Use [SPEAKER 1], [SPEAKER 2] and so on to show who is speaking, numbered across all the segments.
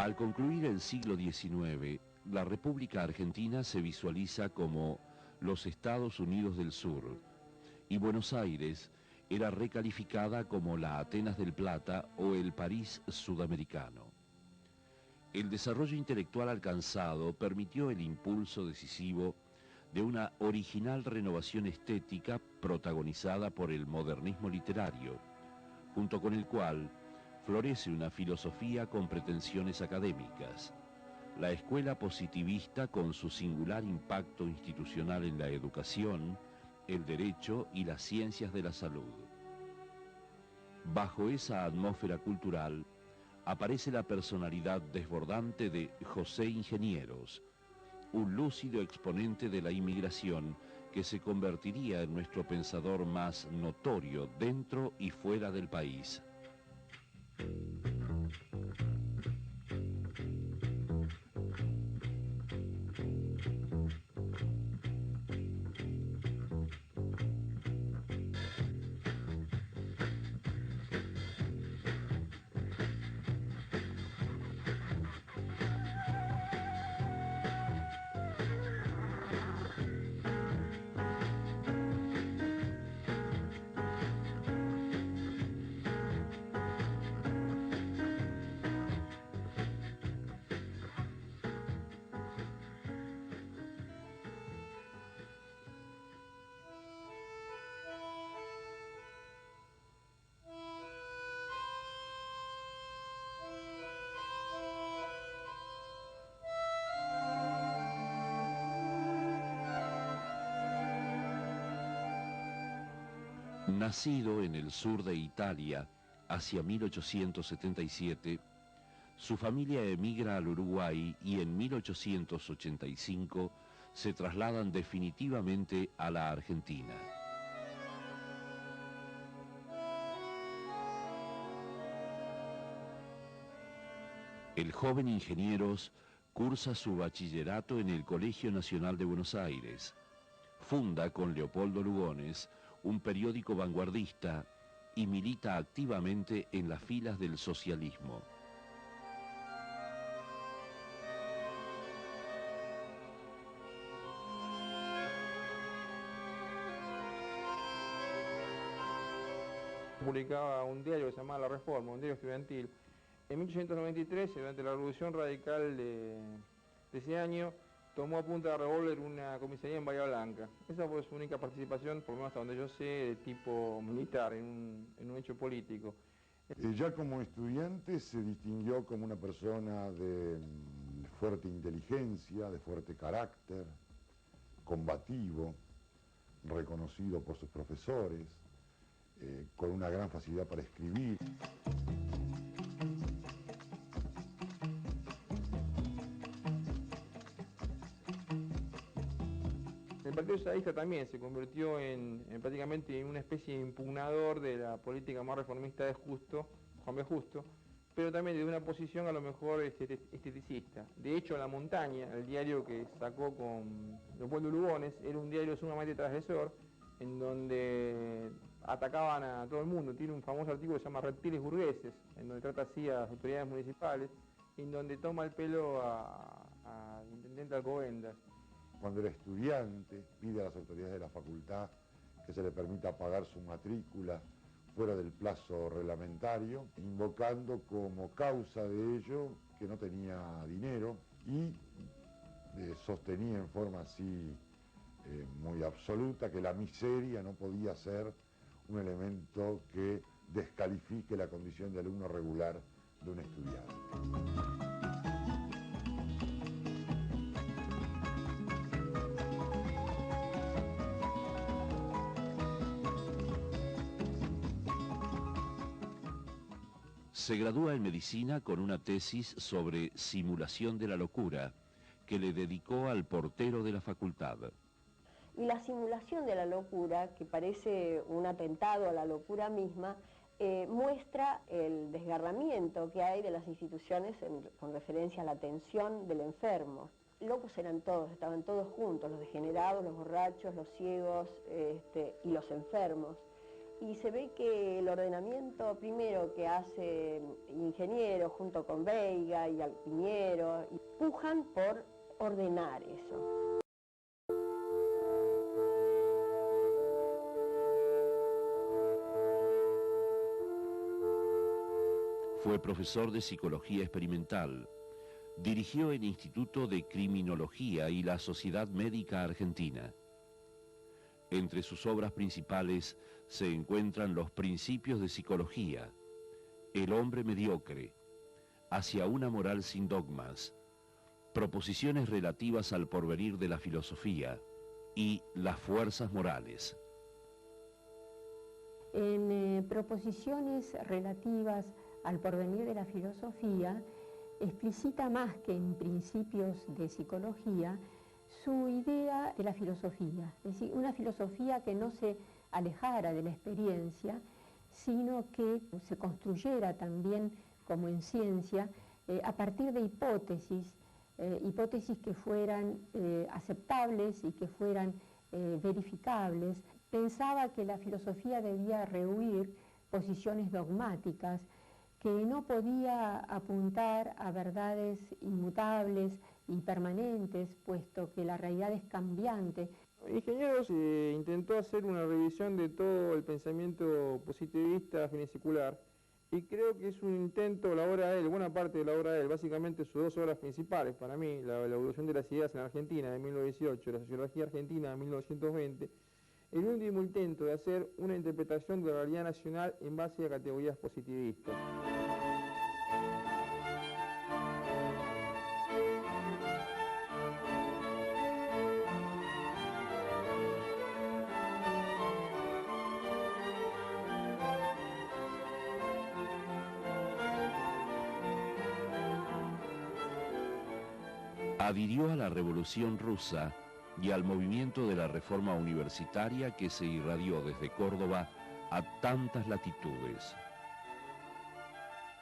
[SPEAKER 1] Al concluir el siglo XIX, la República Argentina se visualiza como los Estados Unidos del Sur, y Buenos Aires era recalificada como la Atenas del Plata o el París sudamericano. El desarrollo intelectual alcanzado permitió el impulso decisivo de una original renovación estética protagonizada por el modernismo literario, junto con el cual florece una filosofía con pretensiones académicas, la escuela positivista con su singular impacto institucional en la educación, el derecho y las ciencias de la salud. Bajo esa atmósfera cultural aparece la personalidad desbordante de José Ingenieros, un lúcido exponente de la inmigración que se convertiría en nuestro pensador más notorio dentro y fuera del país. Nacido en el sur de Italia hacia 1877, su familia emigra al Uruguay y en 1885 se trasladan definitivamente a la Argentina. El joven Ingenieros cursa su bachillerato en el Colegio Nacional de Buenos Aires. Funda con Leopoldo Lugones un periódico vanguardista y milita activamente en las filas del socialismo.
[SPEAKER 2] Publicaba un diario que se llamaba La Reforma, un diario estudiantil. En 1893, durante la Revolución Radical de ese año, tomó a punta de revólver una comisaría en Bahía Blanca. Esa fue su única participación, por lo menos hasta donde yo sé, de tipo militar, en un hecho político.
[SPEAKER 3] Ya como estudiante se distinguió como una persona de fuerte inteligencia, de fuerte carácter, combativo, reconocido por sus profesores, con una gran facilidad para escribir.
[SPEAKER 2] El Partido Socialista también se convirtió prácticamente en una especie de impugnador de la política más reformista de Juan B. Justo, pero también de una posición a lo mejor esteticista. De hecho, La Montaña, el diario que sacó con Leopoldo Lugones, era un diario sumamente transgresor, en donde atacaban a todo el mundo. Tiene un famoso artículo que se llama Reptiles Burgueses, en donde trata así a las autoridades municipales, en donde toma el pelo al intendente Alcobendas.
[SPEAKER 3] Cuando era estudiante, pide a las autoridades de la facultad que se le permita pagar su matrícula fuera del plazo reglamentario, invocando como causa de ello que no tenía dinero y sostenía en forma así muy absoluta que la miseria no podía ser un elemento que descalifique la condición de alumno regular de un estudiante.
[SPEAKER 1] Se gradúa en medicina con una tesis sobre simulación de la locura, que le dedicó al portero de la facultad.
[SPEAKER 4] Y la simulación de la locura, que parece un atentado a la locura misma, muestra el desgarramiento que hay de las instituciones con referencia a la atención del enfermo. Locos eran todos, estaban todos juntos, los degenerados, los borrachos, los ciegos y los enfermos. y se ve que el ordenamiento primero que hace Ingeniero junto con Veiga y Piñero, pujan por ordenar eso.
[SPEAKER 1] Fue profesor de Psicología Experimental. Dirigió el Instituto de Criminología y la Sociedad Médica Argentina. Entre sus obras principales se encuentran Los Principios de Psicología, El hombre mediocre, Hacia una moral sin dogmas, Proposiciones relativas al porvenir de la filosofía y Las fuerzas morales.
[SPEAKER 5] En proposiciones relativas al porvenir de la filosofía, explicita más que en Principios de Psicología su idea de la filosofía, es decir, una filosofía que no se alejara de la experiencia, sino que se construyera también como en ciencia a partir de hipótesis, hipótesis que fueran aceptables y que fueran verificables. Pensaba que la filosofía debía rehuir posiciones dogmáticas, que no podía apuntar a verdades inmutables y permanentes, puesto que la realidad es cambiante.
[SPEAKER 2] Ingenieros intentó hacer una revisión de todo el pensamiento positivista finisecular, y creo que es un intento, la obra de él, buena parte de la obra de él, básicamente sus dos obras principales para mí, la evolución de las ideas en Argentina de 1918, la sociología argentina de 1920, el último intento de hacer una interpretación de la realidad nacional en base a categorías positivistas.
[SPEAKER 1] Adhirió a la Revolución Rusa y al movimiento de la reforma universitaria que se irradió desde Córdoba a tantas latitudes.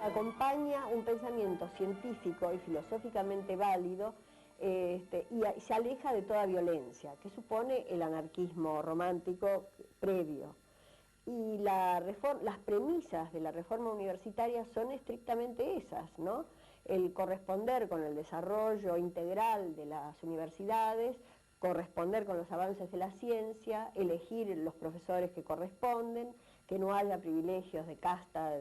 [SPEAKER 4] Acompaña un pensamiento científico y filosóficamente válido y se aleja de toda violencia, que supone el anarquismo romántico previo. Y las premisas de la reforma universitaria son estrictamente esas, ¿no? El corresponder con el desarrollo integral de las universidades, corresponder con los avances de la ciencia, elegir los profesores que corresponden, que no haya privilegios de casta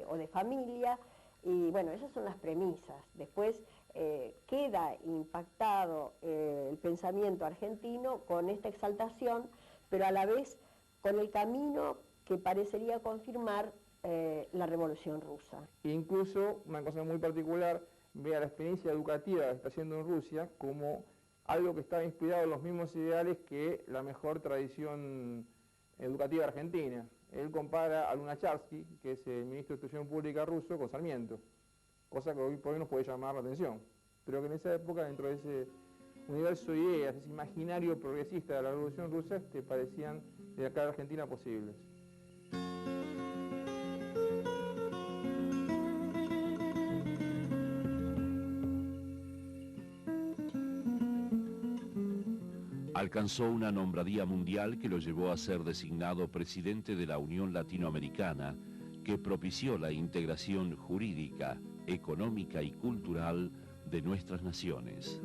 [SPEAKER 4] o de familia, y bueno, esas son las premisas. Después queda impactado el pensamiento argentino con esta exaltación, pero a la vez con el camino que parecería confirmar la Revolución Rusa.
[SPEAKER 2] Incluso, una cosa muy particular, ve a la experiencia educativa que está haciendo en Rusia como algo que está inspirado en los mismos ideales que la mejor tradición educativa argentina. Él compara a Lunacharsky, que es el ministro de Instrucción Pública ruso, con Sarmiento, cosa que hoy por hoy nos puede llamar la atención, pero que en esa época, dentro de ese universo de ideas, ese imaginario progresista de la Revolución Rusa, parecían de acá a la Argentina posibles.
[SPEAKER 1] Alcanzó una nombradía mundial que lo llevó a ser designado presidente de la Unión Latinoamericana, que propició la integración jurídica, económica y cultural de nuestras naciones.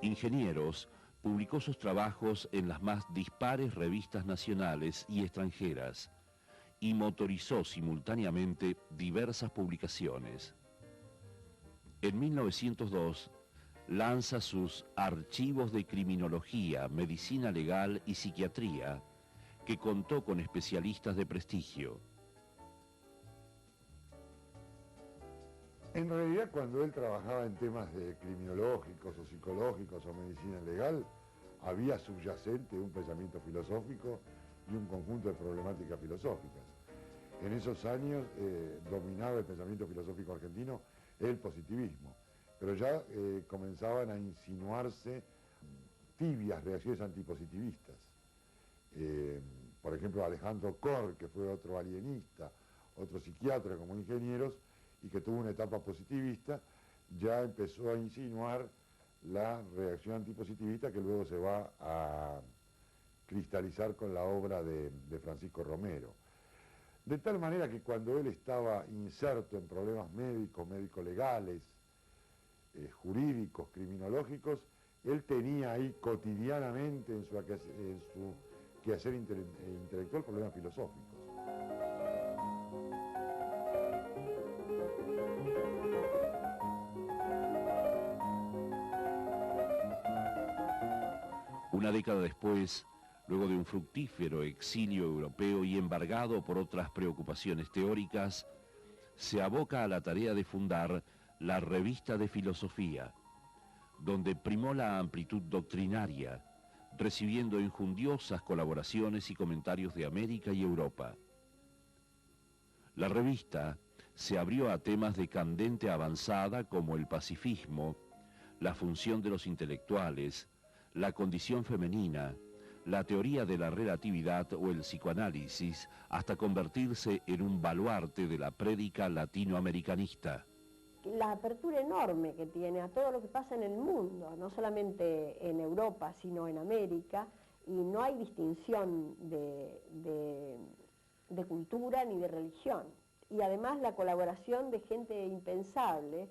[SPEAKER 1] Ingenieros publicó sus trabajos en las más dispares revistas nacionales y extranjeras y motorizó simultáneamente diversas publicaciones. En 1902 lanza sus Archivos de Criminología, Medicina Legal y Psiquiatría, que contó con especialistas de prestigio.
[SPEAKER 3] En realidad, cuando él trabajaba en temas de criminológicos o psicológicos o medicina legal, había subyacente un pensamiento filosófico y un conjunto de problemáticas filosóficas. En esos años dominaba el pensamiento filosófico argentino el positivismo, pero ya comenzaban a insinuarse tibias reacciones antipositivistas. Por ejemplo, Alejandro Korr, que fue otro alienista, otro psiquiatra como ingenieros, y que tuvo una etapa positivista, ya empezó a insinuar la reacción antipositivista que luego se va a cristalizar con la obra de Francisco Romero. De tal manera que cuando él estaba inserto en problemas médicos, médico-legales, jurídicos, criminológicos, él tenía ahí cotidianamente en su quehacer intelectual problemas filosóficos.
[SPEAKER 1] Una década después, luego de un fructífero exilio europeo y embargado por otras preocupaciones teóricas, se aboca a la tarea de fundar la Revista de Filosofía, donde primó la amplitud doctrinaria, recibiendo enjundiosas colaboraciones y comentarios de América y Europa. La revista se abrió a temas de candente avanzada como el pacifismo, la función de los intelectuales, la condición femenina, la teoría de la relatividad o el psicoanálisis, hasta convertirse en un baluarte de la prédica latinoamericanista.
[SPEAKER 4] La apertura enorme que tiene a todo lo que pasa en el mundo, no solamente en Europa, sino en América, y no hay distinción de cultura ni de religión. Y además la colaboración de gente impensable,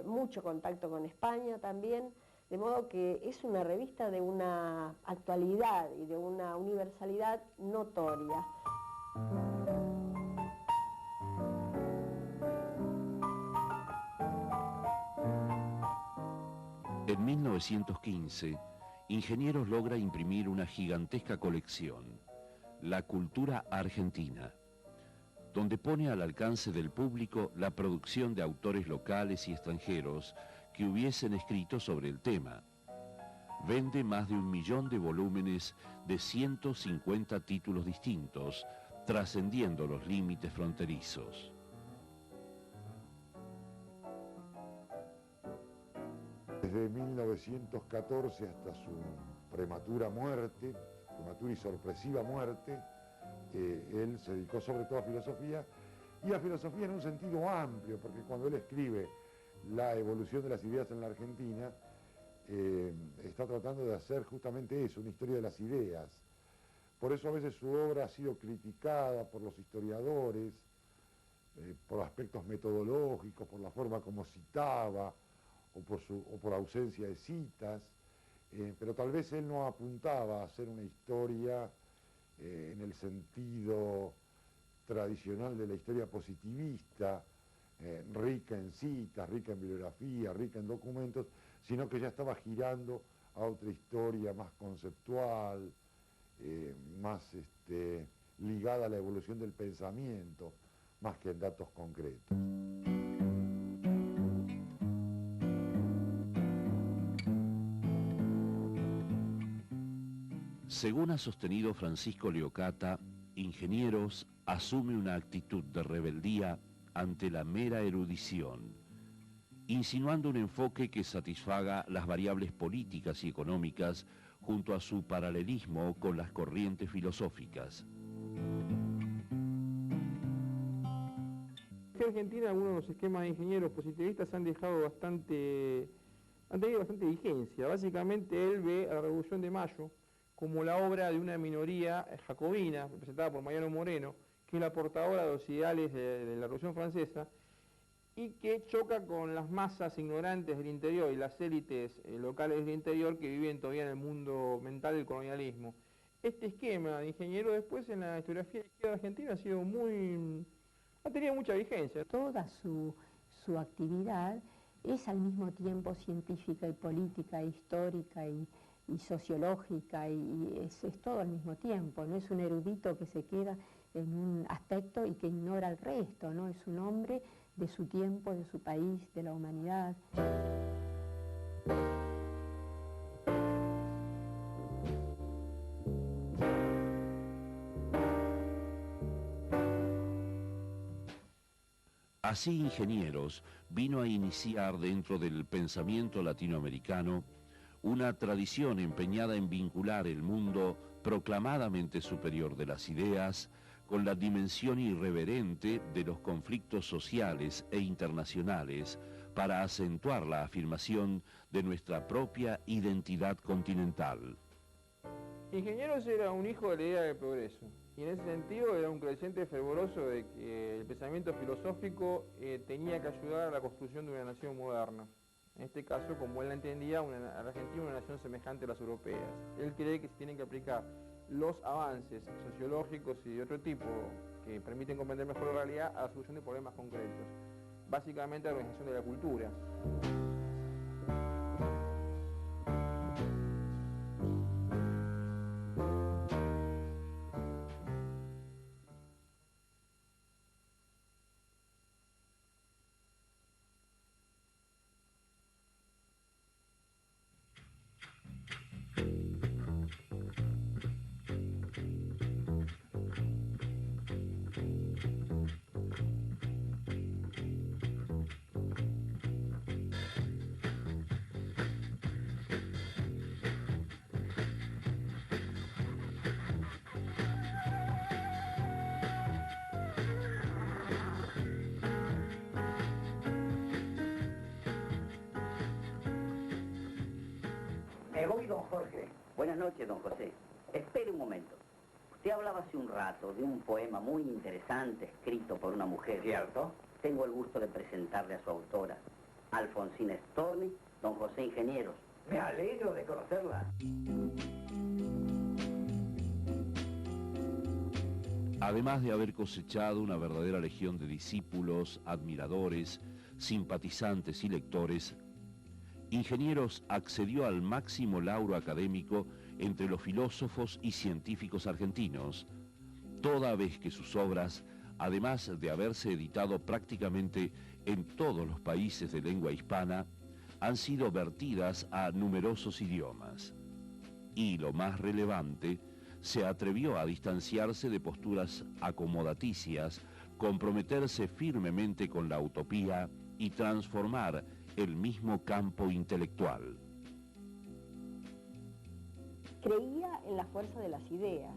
[SPEAKER 4] mucho contacto con España también, de modo que es una revista de una actualidad y de una universalidad notoria.
[SPEAKER 1] En 1915, Ingenieros logra imprimir una gigantesca colección, La Cultura Argentina, donde pone al alcance del público la producción de autores locales y extranjeros que hubiesen escrito sobre el tema. Vende más de 1 millón de volúmenes de 150 títulos distintos, trascendiendo los límites fronterizos.
[SPEAKER 3] Desde 1914 hasta su prematura y sorpresiva muerte, él se dedicó sobre todo a filosofía, y a filosofía en un sentido amplio, porque cuando él escribe La evolución de las ideas en la Argentina, está tratando de hacer justamente eso, una historia de las ideas. Por eso a veces su obra ha sido criticada por los historiadores, por aspectos metodológicos, por la forma como citaba, o por ausencia de citas, pero tal vez él no apuntaba a hacer una historia en el sentido tradicional de la historia positivista, rica en citas, rica en bibliografía, rica en documentos, sino que ya estaba girando a otra historia más conceptual, más ligada a la evolución del pensamiento, más que en datos concretos.
[SPEAKER 1] Según ha sostenido Francisco Leocata, Ingenieros asume una actitud de rebeldía ante la mera erudición, insinuando un enfoque que satisfaga las variables políticas y económicas junto a su paralelismo con las corrientes filosóficas.
[SPEAKER 2] En Argentina algunos de los esquemas de ingenieros positivistas han tenido bastante vigencia. Básicamente él ve a la Revolución de Mayo como la obra de una minoría jacobina, representada por Mariano Moreno, que es la portadora de los ideales de la Revolución Francesa, y que choca con las masas ignorantes del interior y las élites locales del interior que viven todavía en el mundo mental del colonialismo. Este esquema de ingeniero después en la historiografía de la izquierda argentina ha tenido mucha vigencia.
[SPEAKER 5] Toda su actividad es al mismo tiempo científica y política, histórica y sociológica, y es todo al mismo tiempo. No es un erudito que se queda en un aspecto y que ignora el resto, ¿no? Es un hombre de su tiempo, de su país, de la humanidad.
[SPEAKER 1] Así Ingenieros vino a iniciar dentro del pensamiento latinoamericano una tradición empeñada en vincular el mundo proclamadamente superior de las ideas con la dimensión irreverente de los conflictos sociales e internacionales para acentuar la afirmación de nuestra propia identidad continental.
[SPEAKER 2] Ingenieros era un hijo de la idea del progreso, y en ese sentido era un creyente fervoroso de que el pensamiento filosófico tenía que ayudar a la construcción de una nación moderna. En este caso, como él la entendía, a la Argentina una nación semejante a las europeas. Él cree que se tienen que aplicar los avances sociológicos y de otro tipo que permiten comprender mejor la realidad a la solución de problemas concretos, básicamente a la organización de la cultura.
[SPEAKER 6] Me voy, don Jorge. Buenas noches, don José. Espere un momento. Usted hablaba hace un rato de un poema muy interesante escrito por una mujer. ¿Cierto? Tengo el gusto de presentarle a su autora, Alfonsina Storni, don José Ingenieros. Me alegro de conocerla.
[SPEAKER 1] Además de haber cosechado una verdadera legión de discípulos, admiradores, simpatizantes y lectores, Ingenieros accedió al máximo lauro académico entre los filósofos y científicos argentinos, toda vez que sus obras, además de haberse editado prácticamente en todos los países de lengua hispana, han sido vertidas a numerosos idiomas. Y lo más relevante, se atrevió a distanciarse de posturas acomodaticias, comprometerse firmemente con la utopía y transformar el mismo campo intelectual.
[SPEAKER 4] Creía en la fuerza de las ideas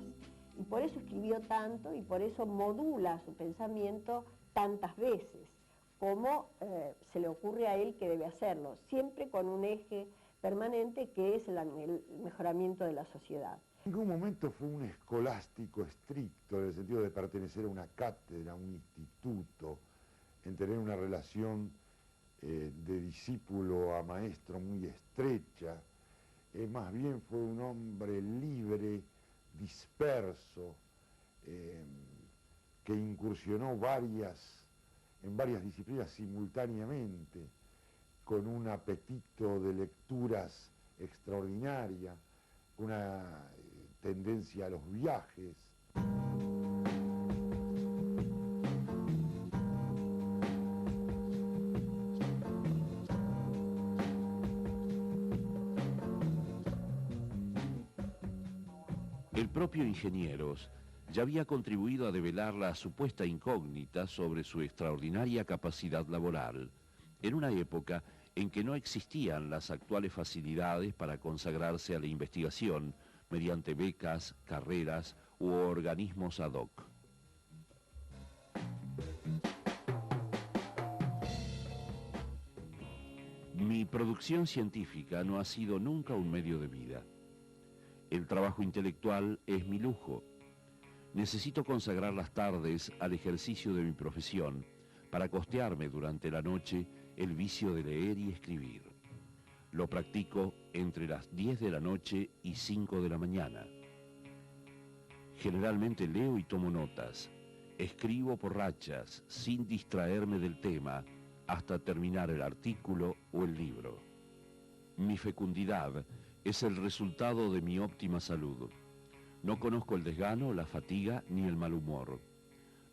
[SPEAKER 4] y por eso escribió tanto y por eso modula su pensamiento tantas veces, como se le ocurre a él que debe hacerlo, siempre con un eje permanente que es el mejoramiento de la sociedad.
[SPEAKER 3] En ningún momento fue un escolástico estricto, en el sentido de pertenecer a una cátedra, a un instituto, en tener una relación de discípulo a maestro muy estrecha. Más bien fue un hombre libre, disperso, que incursionó en varias disciplinas simultáneamente, con un apetito de lecturas extraordinaria, una tendencia a los viajes.
[SPEAKER 1] El propio Ingenieros ya había contribuido a develar la supuesta incógnita sobre su extraordinaria capacidad laboral, en una época en que no existían las actuales facilidades para consagrarse a la investigación mediante becas, carreras u organismos ad hoc. Mi producción científica no ha sido nunca un medio de vida. El trabajo intelectual es mi lujo. Necesito consagrar las tardes al ejercicio de mi profesión para costearme durante la noche el vicio de leer y escribir. Lo practico entre las 10 de la noche y 5 de la mañana. Generalmente leo y tomo notas. Escribo por rachas, sin distraerme del tema, hasta terminar el artículo o el libro. Mi fecundidad es el resultado de mi óptima salud. No conozco el desgano, la fatiga ni el mal humor.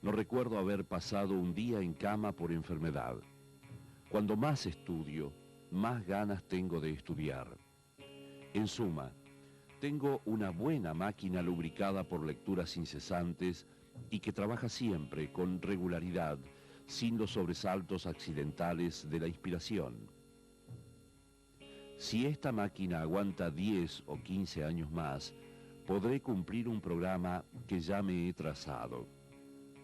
[SPEAKER 1] No recuerdo haber pasado un día en cama por enfermedad. Cuando más estudio, más ganas tengo de estudiar. En suma, tengo una buena máquina lubricada por lecturas incesantes y que trabaja siempre con regularidad, sin los sobresaltos accidentales de la inspiración. Si esta máquina aguanta 10 o 15 años más, podré cumplir un programa que ya me he trazado.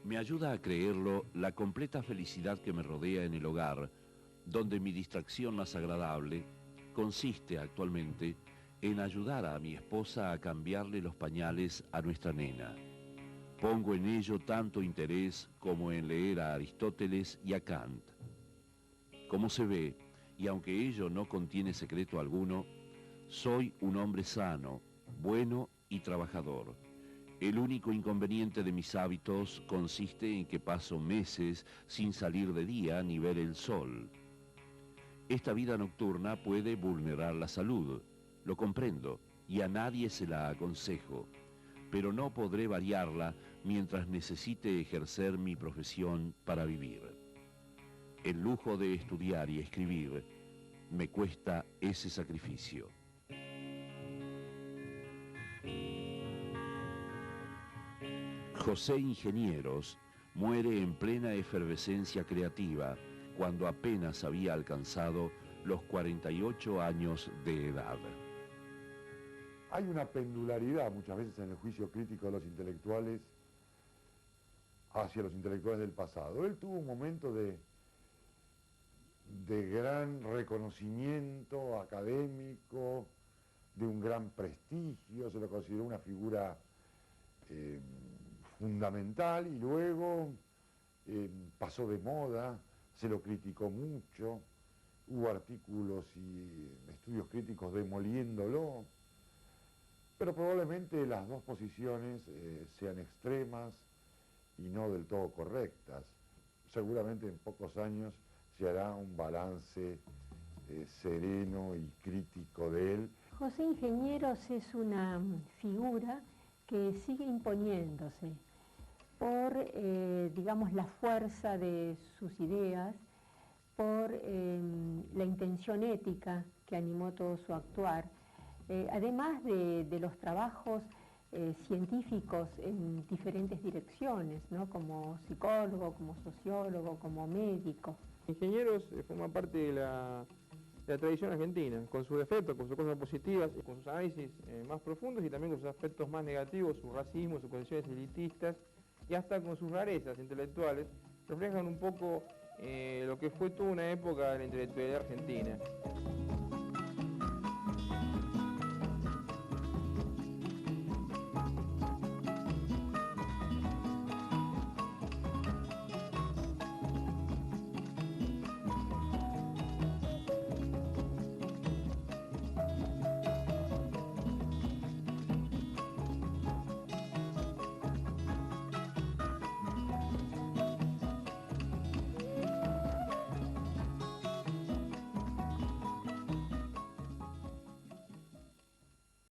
[SPEAKER 1] Me ayuda a creerlo la completa felicidad que me rodea en el hogar, donde mi distracción más agradable consiste actualmente en ayudar a mi esposa a cambiarle los pañales a nuestra nena. Pongo en ello tanto interés como en leer a Aristóteles y a Kant. Como se ve, y aunque ello no contiene secreto alguno, soy un hombre sano, bueno y trabajador. El único inconveniente de mis hábitos consiste en que paso meses sin salir de día ni ver el sol. Esta vida nocturna puede vulnerar la salud, lo comprendo, y a nadie se la aconsejo, pero no podré variarla mientras necesite ejercer mi profesión para vivir. El lujo de estudiar y escribir me cuesta ese sacrificio. José Ingenieros muere en plena efervescencia creativa cuando apenas había alcanzado los 48 años de edad.
[SPEAKER 3] Hay una pendularidad muchas veces en el juicio crítico de los intelectuales hacia los intelectuales del pasado. Él tuvo un momento de gran reconocimiento académico, de un gran prestigio, se lo consideró una figura fundamental y luego pasó de moda, se lo criticó mucho, hubo artículos y estudios críticos demoliéndolo, pero probablemente las dos posiciones sean extremas y no del todo correctas. Seguramente en pocos años se hará un balance sereno y crítico de él.
[SPEAKER 5] José Ingenieros es una figura que sigue imponiéndose por, digamos, la fuerza de sus ideas, por la intención ética que animó todo su actuar, además de los trabajos científicos en diferentes direcciones, ¿no? Como psicólogo, como sociólogo, como médico.
[SPEAKER 2] Ingenieros forma parte de la tradición argentina, con sus defectos, con sus cosas positivas, con sus análisis más profundos y también con sus aspectos más negativos, su racismo, sus condiciones elitistas y hasta con sus rarezas intelectuales, reflejan un poco lo que fue toda una época de la intelectualidad argentina.